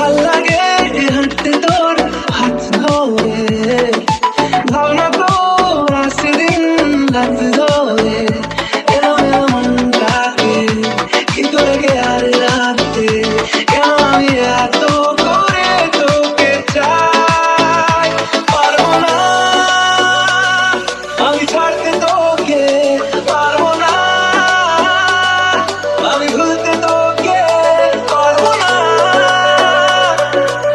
ভাল লাগে হাঁটতে তোর হাত ধরে, ভাবনা তোর আসে দিন রাত ধরে, এলো এলো মনটাকে কি করে গে আর রাতে, কেন আমি এত করে তোকে চাই, পারবো না আমি ছাড়তে তোকে, পারবো না আমি ভুলতে তোকে, পারবো না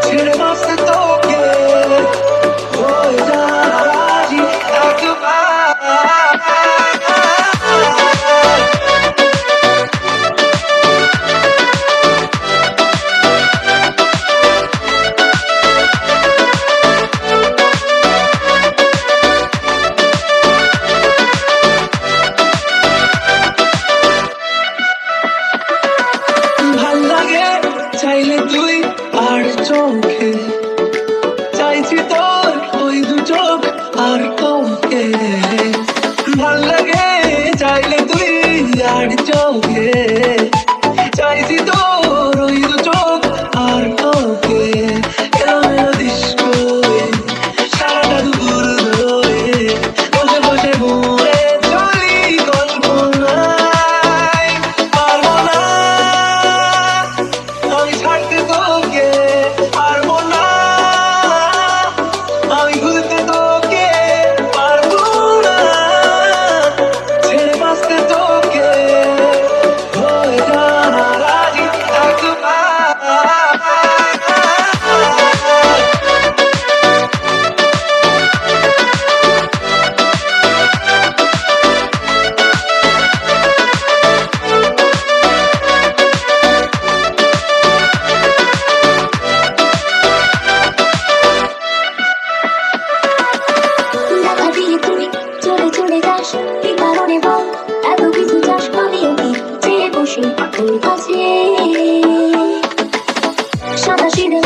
ছেড়ে বাঁচতে তোকে, হয়ে যা রাজি একবার। ভাল লাগে চাইলে তুই আর চোখে, চাইছি তোর ওই দু চোখ আর তোকে, ভাল লাগে চাইলে তুই আর চোখে, চাইছি তোর ওই দু চোখ আর তোকে, এলো এলো ডিস্কো সারাটা দুপুর ধরে, বসে বসে ঘুরে চলি কল্পনায়, পারবো না আমি ছাড়তে তোকে, পারবো না আমি ভুলতে তোকে, পারবো না ছেড়ে বাঁচতে তোকে, হয়ে যা না রাজি একবার। দেখা দিয়ে তুই চলে চলে যাস, কি কারণে বল এত কিছু চাস, আমিও কি চেয়ে বসি তোর কাছে, সাদা সিধে